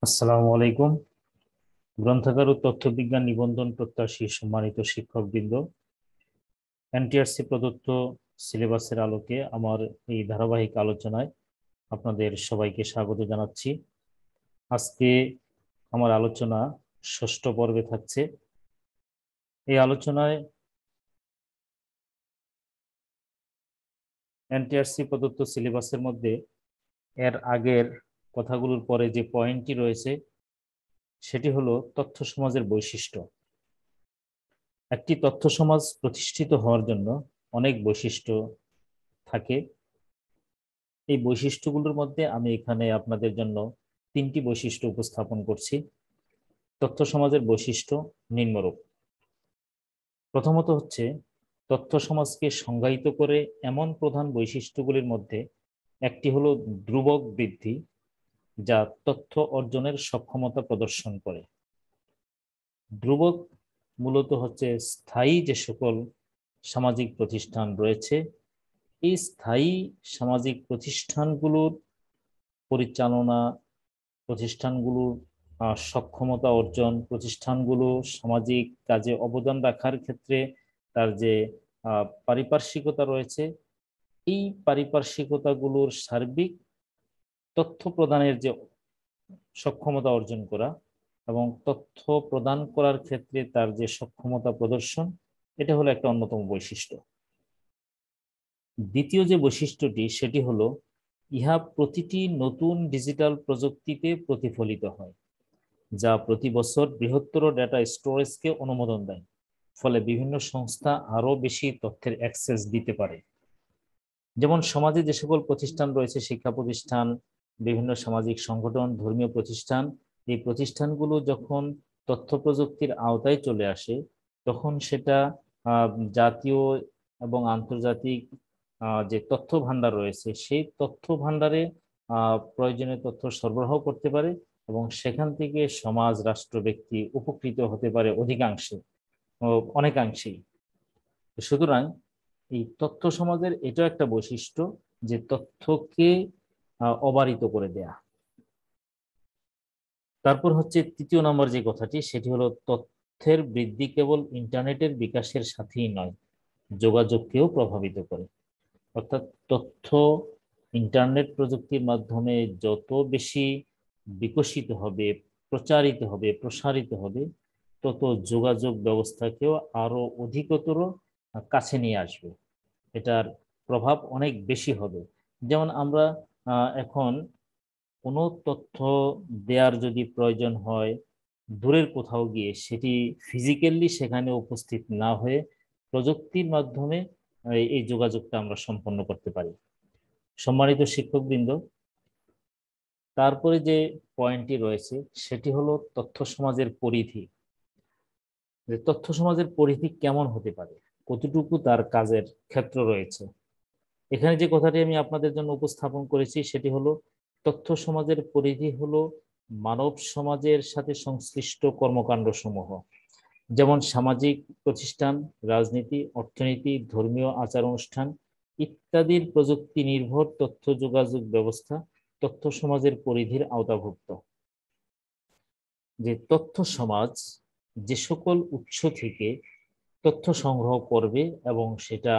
আসসালামু আলাইকুম। গ্রন্থাগার ও তথ্যবিজ্ঞান নিবন্ধন প্রত্যাশী সম্মানিত শিক্ষকবৃন্দ, এনটিআরসি প্রদত্ত সিলেবাসের আলোকে আমার এই ধারাবাহিক আলোচনায় আপনাদের সবাইকে স্বাগত জানাচ্ছি। আজকে আমার আলোচনা ষষ্ঠ পর্বে থাকছে। এই আলোচনায় এনটিআরসি প্রদত্ত সিলেবাসের মধ্যে এর আগের কথাগুলোর পরে যে পয়েন্টটি রয়েছে সেটি হলো তথ্য সমাজের বৈশিষ্ট্য। একটি তথ্য সমাজ প্রতিষ্ঠিত হওয়ার জন্য অনেক বৈশিষ্ট্য থাকে। এই বৈশিষ্ট্যগুলোর মধ্যে আমি এখানে আপনাদের জন্য তিনটি বৈশিষ্ট্য উপস্থাপন করছি। তথ্য সমাজের বৈশিষ্ট্য নিম্নরূপ। প্রথমত হচ্ছে, তথ্য সমাজকে সংজ্ঞায়িত করে এমন প্রধান বৈশিষ্ট্যগুলির মধ্যে একটি হলো ধ্রুবক বৃদ্ধি, যা তথ্য অর্জনের সক্ষমতা প্রদর্শন করে। ধ্রুবক মূলত হচ্ছে স্থায়ী যে সকল সামাজিক প্রতিষ্ঠান রয়েছে, এই স্থায়ী সামাজিক প্রতিষ্ঠানগুলোর পরিচালনা, প্রতিষ্ঠানগুলোর সক্ষমতা অর্জন, প্রতিষ্ঠানগুলো সামাজিক কাজে অবদান রাখার ক্ষেত্রে তার যে পারিপার্শ্বিকতা রয়েছে, এই পারিপার্শ্বিকতাগুলোর সার্বিক তথ্য প্রদানের যে সক্ষমতা অর্জন করা এবং তথ্য প্রদান করার ক্ষেত্রে তার যে সক্ষমতা প্রদর্শন, এটা হলো একটা অন্যতম বৈশিষ্ট্য। দ্বিতীয় যে বৈশিষ্ট্যটি সেটি হলো, ইহা প্রতিটি নতুন ডিজিটাল প্রযুক্তিতে প্রতিফলিত হয়, যা প্রতি বছর বৃহত্তর ডেটা স্টোরেজকে অনুমোদন দেয়। ফলে বিভিন্ন সংস্থা আরো বেশি তথ্যের অ্যাক্সেস দিতে পারে। যেমন সমাজে যে সকল প্রতিষ্ঠান রয়েছে, শিক্ষা প্রতিষ্ঠান, বিভিন্ন সামাজিক সংগঠন, ধর্মীয় প্রতিষ্ঠান, এই প্রতিষ্ঠানগুলো যখন তথ্য প্রযুক্তির আওতায় চলে আসে, তখন সেটা জাতীয় এবং আন্তর্জাতিক যে তথ্য ভান্ডার রয়েছে, সেই তথ্য ভান্ডারে প্রয়োজনীয় তথ্য সরবরাহ করতে পারে এবং সেখান থেকে সমাজ, রাষ্ট্র, ব্যক্তি উপকৃত হতে পারে অধিকাংশে, অনেকাংশেই। সুতরাং এই তথ্য সমাজের এটা একটা বৈশিষ্ট্য, যে তথ্যকে অবারিত করে দেয়া। তারপর হচ্ছে তৃতীয় নম্বর যে কথাটি, সেটি হলো তথ্যের বৃদ্ধি কেবল ইন্টারনেটের বিকাশের সাথেই নয়, যোগাযোগকেও প্রভাবিত করে। অর্থাৎ তথ্য ইন্টারনেট প্রযুক্তির মাধ্যমে যত বেশি বিকশিত হবে, প্রচারিত হবে, প্রসারিত হবে, তত যোগাযোগ ব্যবস্থাকেও আরো অধিকতর কাছে নিয়ে আসবে। এটার প্রভাব অনেক বেশি হবে। যেমন আমরা এখন কোনো তথ্য দেওয়ার যদি প্রয়োজন হয় দূরের কোথাও গিয়ে, সেটি ফিজিক্যালি সেখানে উপস্থিত না হয়ে প্রযুক্তির মাধ্যমে এই যোগাযোগটা আমরা সম্পন্ন করতে পারি। সম্মানিত শিক্ষকবৃন্দ, তারপরে যে পয়েন্টটি রয়েছে সেটি হলো তথ্য সমাজের পরিধি। যে তথ্য সমাজের পরিধি কেমন হতে পারে, কতটুকু তার কাজের ক্ষেত্র রয়েছে। এখানে যে কথাটি আমি আপনাদের জন্য উপস্থাপন করেছি সেটি হলো, তথ্য সমাজের পরিধি হলো মানব সমাজের সাথে সংশ্লিষ্ট কর্মকাণ্ড সমূহ, যেমন সামাজিক প্রতিষ্ঠান, রাজনীতি, অর্থনীতি, ধর্মীয় আচার অনুষ্ঠান ইত্যাদির প্রযুক্তি নির্ভর তথ্য যোগাযোগ ব্যবস্থা তথ্য সমাজের পরিধির আওতাভুক্ত। যে তথ্য সমাজ যে সকল উৎস থেকে তথ্য সংগ্রহ করবে এবং সেটা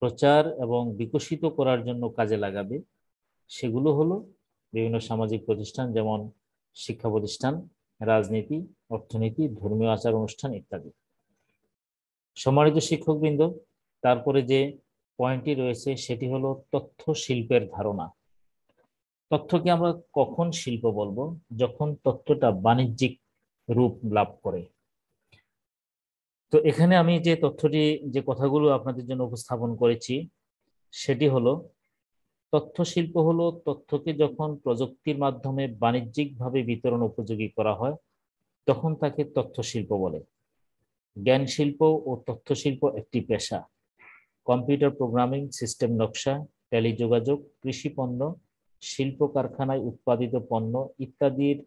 প্রচার এবং বিকশিত করার জন্য কাজে লাগাবে, সেগুলো হলো বিভিন্ন সামাজিক প্রতিষ্ঠান, যেমন শিক্ষা প্রতিষ্ঠান, রাজনীতি, অর্থনীতি, ধর্মীয় আচার অনুষ্ঠান ইত্যাদি। সম্মানিত শিক্ষকবৃন্দ, তারপরে যে পয়েন্টটি রয়েছে সেটি হলো তথ্য শিল্পের ধারণা। তথ্যকে আমরা কখন শিল্প বলবো? যখন তথ্যটা বাণিজ্যিক রূপ লাভ করে। তো এখানে আমি যে তথ্যটি, যে কথাগুলো আপনাদের জন্য উপস্থাপন করেছি সেটি হলো, তথ্য শিল্প হলো তথ্যকে যখন প্রযুক্তির মাধ্যমে বাণিজ্যিকভাবে বিতরণ উপযোগী করা হয়, তখন তাকে তথ্য শিল্প বলে। জ্ঞান শিল্প ও তথ্য শিল্প একটি পেশা। কম্পিউটার প্রোগ্রামিং, সিস্টেম নকশা, টেলিযোগাযোগ, কৃষি পণ্য, শিল্প কারখানায় উৎপাদিত পণ্য ইত্যাদির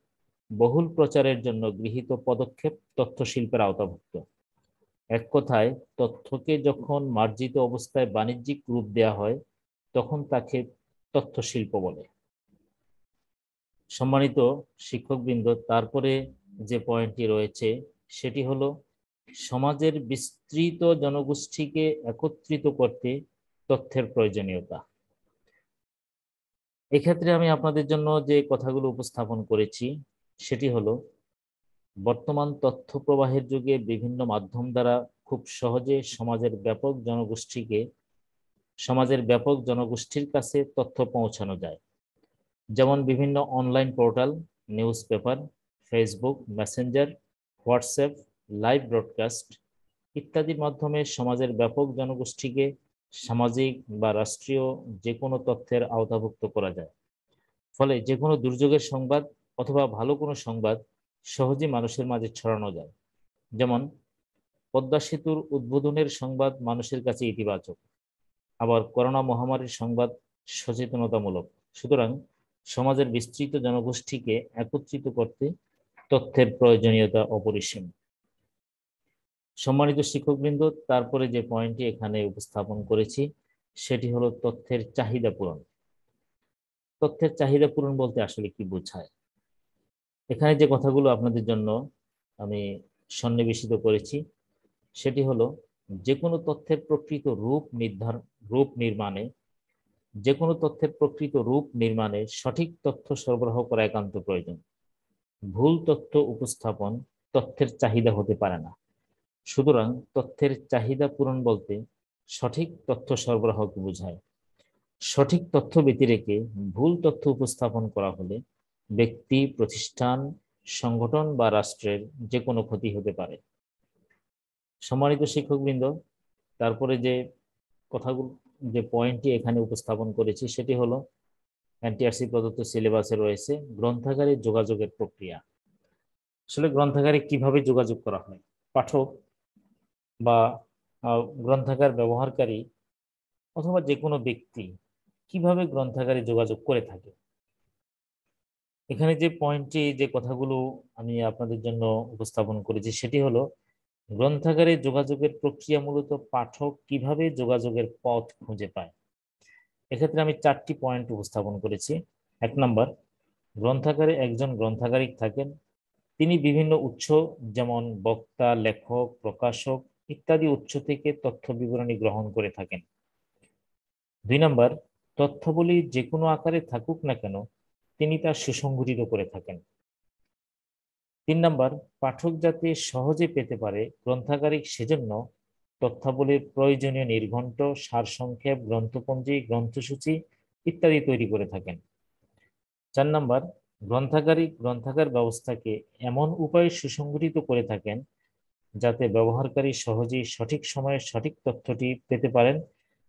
বহুল প্রচারের জন্য গৃহীত পদক্ষেপ তথ্য শিল্পের আওতাভুক্ত। এক কথায়, তথ্যকে যখন মার্জিত অবস্থায় বাণিজ্যিক রূপ দেওয়া হয়, তখন তাকে তথ্য শিল্প বলে। সম্মানিত শিক্ষকবৃন্দ, তারপরে যে পয়েন্টটি রয়েছে সেটি হলো সমাজের বিস্তৃত জনগোষ্ঠীকে একত্রিত করতে তথ্যের প্রয়োজনীয়তা। এক্ষেত্রে আমি আপনাদের জন্য যে কথাগুলো উপস্থাপন করেছি সেটি হলো বর্তমান তথ্য প্রবাহের যুগে বিভিন্ন মাধ্যম দ্বারা খুব সহজে সমাজের ব্যাপক জনগোষ্ঠীর কাছে তথ্য পৌঁছানো যায়। যেমন বিভিন্ন online portal, news paper, Facebook Messenger, WhatsApp, live broadcast ইত্যাদির মাধ্যমে সমাজের ব্যাপক জনগোষ্ঠীকে সামাজিক বা রাষ্ট্রীয় যে কোনো তথ্যের আওতাভুক্ত করা যায়। ফলে যে কোনো দুর্যোগের সংবাদ অথবা ভালো কোনো সংবাদ সহজে মানুষের মাঝে ছড়ানো যায়। যেমন পদ্মা সেতুর উদ্বোধনের সংবাদ মানুষের কাছে ইতিবাচক, আবার করোনা মহামারীর সংবাদ সচেতনতামূলক। সুতরাং সমাজের বিস্তৃত জনগোষ্ঠীকে একত্রিত করতে তথ্যের প্রয়োজনীয়তা অপরিসীম। সম্মানিত শিক্ষকবৃন্দ, তারপরে যে পয়েন্টটি এখানে উপস্থাপন করেছি সেটি হলো তথ্যের চাহিদা পূরণ। তথ্যের চাহিদা পূরণ বলতে আসলে কি বোঝায়? এখানে যে কথাগুলো আপনাদের জন্য আমি সন্নিবেশিত করেছি সেটি হলো যে কোনো তথ্যের প্রকৃত রূপ নির্মাণে সঠিক তথ্য সরবরাহ করা একান্ত প্রয়োজন। ভুল তথ্য উপস্থাপন তথ্যের চাহিদা হতে পারে না। সুতরাং তথ্যের চাহিদা পূরণ বলতে সঠিক তথ্য সরবরাহকে বোঝায়। সঠিক তথ্য ব্যতিরেকে ভুল তথ্য উপস্থাপন করা হলে ব্যক্তি, প্রতিষ্ঠান, সংগঠন বা রাষ্ট্রের যে কোনো ক্ষতি হতে পারে। সম্মানিত শিক্ষকবৃন্দ, তারপরে যে পয়েন্টটি এখানে উপস্থাপন করেছি সেটি হলো এনটিআরসি প্রদত্ত সিলেবাসে রয়েছে গ্রন্থাগারে যোগাযোগের প্রক্রিয়া। আসলে গ্রন্থাগারে কিভাবে যোগাযোগ করা হয়? পাঠক বা গ্রন্থাগার ব্যবহারকারী অথবা যে কোনো ব্যক্তি কিভাবে গ্রন্থাগারে যোগাযোগ করে থাকে? এখানে যে কথাগুলো আমি আপনাদের জন্য উপস্থাপন করেছি সেটি হলো গ্রন্থাগারে যোগাযোগের প্রক্রিয়া মূলত পাঠক কিভাবে যোগাযোগের পথ খুঁজে পায়। এক্ষেত্রে আমি 4টি পয়েন্ট উপস্থাপন করেছি। 1 নম্বর, গ্রন্থাগারে একজন গ্রন্থাগারিক থাকেন। তিনি বিভিন্ন উৎস যেমন বক্তা, লেখক, প্রকাশক ইত্যাদি উৎস থেকে তথ্য বিবরণী গ্রহণ করে থাকেন। 2 নম্বর, তথ্যাবলী যে কোনো আকারে থাকুক না কেন তিনি তা সুসংগঠিত করে থাকেন। 3 নম্বর, পাঠক যাতে সহজে পেতে পারে গ্রন্থাগারিক সেজন্য তথ্যাবলীর প্রয়োজনীয় নির্ঘণ্ট, সারসংক্ষেপ, গ্রন্থপঞ্জি, গ্রন্থসূচি ইত্যাদি তৈরি করে থাকেন। 4 নম্বর, গ্রন্থাগার ব্যবস্থাকে এমন উপায়ে সুসংগঠিত করে থাকেন যাতে ব্যবহারকারী সহজেই সঠিক সময়ে সঠিক তথ্যটি পেতে পারেন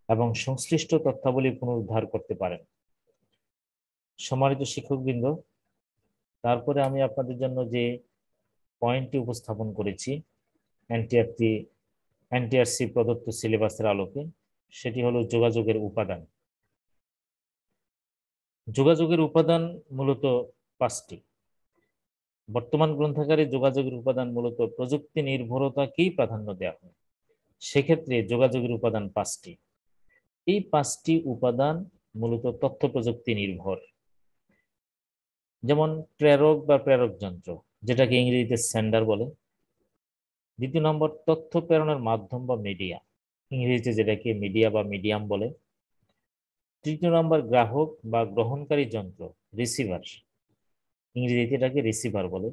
এবং সংশ্লিষ্ট তথ্যাবলী পুনরুদ্ধার করতে পারেন। সম্মানিত শিক্ষকবৃন্দ, তারপরে আমি আপনাদের জন্য যে পয়েন্টটি উপস্থাপন করেছি এনটিআরসি প্রদত্ত সিলেবাসের আলোকে সেটি হলো যোগাযোগের উপাদান। যোগাযোগের উপাদান মূলত 5টি। বর্তমান গ্রন্থাগারে যোগাযোগের উপাদান মূলত প্রযুক্তি নির্ভরতাকেই প্রাধান্য দেওয়া হয়। সেক্ষেত্রে যোগাযোগের উপাদান 5টি। এই 5টি উপাদান মূলত তথ্য প্রযুক্তি নির্ভর। যেমন প্রেরক বা প্রেরক যন্ত্র, যেটাকে ইংরেজিতে সেন্ডার বলে। 2 নম্বর, তথ্য প্রেরণের মাধ্যম বা মিডিয়া, ইংরেজিতে যেটাকে মিডিয়া বা মিডিয়াম বলে। 3 নম্বর, গ্রাহক বা গ্রহণকারী যন্ত্র, রিসিভার, ইংরেজিতে এটাকে রিসিভার বলে।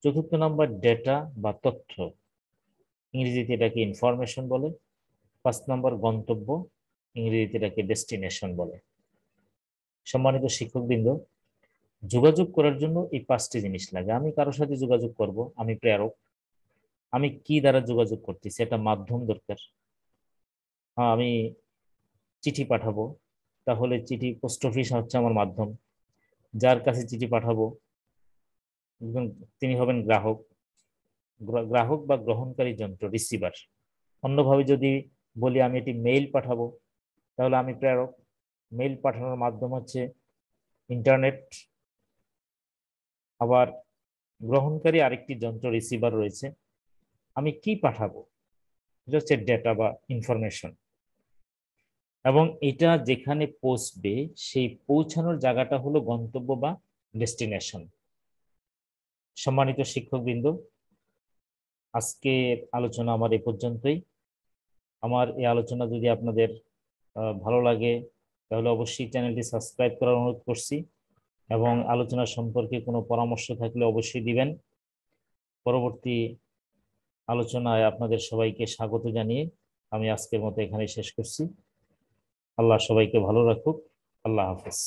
4 নম্বর, ডেটা বা তথ্য, ইংরেজিতে এটাকে ইনফরমেশন বলে। 5 নম্বর, গন্তব্য, ইংরেজিতে এটাকে ডেস্টিনেশন বলে। সম্মানিত শিক্ষকবৃন্দ, যোগাযোগ করার জন্য এই 5টি জিনিস লাগে। আমি কারোর সাথে যোগাযোগ করব, আমি প্রেরক। আমি কি দ্বারা যোগাযোগ করতেছি, একটা মাধ্যম দরকার। আমি চিঠি পাঠাবো, তাহলে চিঠি, পোস্ট অফিস হচ্ছে আমার মাধ্যম। যার কাছে চিঠি পাঠাবো তিনি হবেন গ্রাহক। গ্রাহক বা গ্রহণকারী যন্ত্র, রিসিভার। অন্যভাবে যদি বলি আমি এটি মেইল পাঠাবো, তাহলে আমি প্রেরক। মেইল পাঠানোর মাধ্যম হচ্ছে ইন্টারনেট। আবার গ্রহণকারী আরেকটি যন্ত্র, রিসিভার রয়েছে। আমি কি পাঠাবো, এটা হচ্ছে ডেটা বা ইনফরমেশন। এবং এটা যেখানে পৌঁছবে সেই পৌঁছানোর জায়গাটা হলো গন্তব্য বা ডেস্টিনেশন। সম্মানিত শিক্ষকবৃন্দ, আজকের আলোচনা আমার এ পর্যন্তই। আমার এই আলোচনা যদি আপনাদের ভালো লাগে তাহলে অবশ্যই চ্যানেলটি সাবস্ক্রাইব করার অনুরোধ করছি, এবং আলোচনা সম্পর্কে কোনো পরামর্শ থাকলে অবশ্যই দিবেন। পরবর্তী আলোচনায় আপনাদের সবাইকে স্বাগত জানিয়ে আমি আজকের মতো এখানে শেষ করছি। আল্লাহ সবাইকে ভালো রাখুক। আল্লাহ হাফেজ।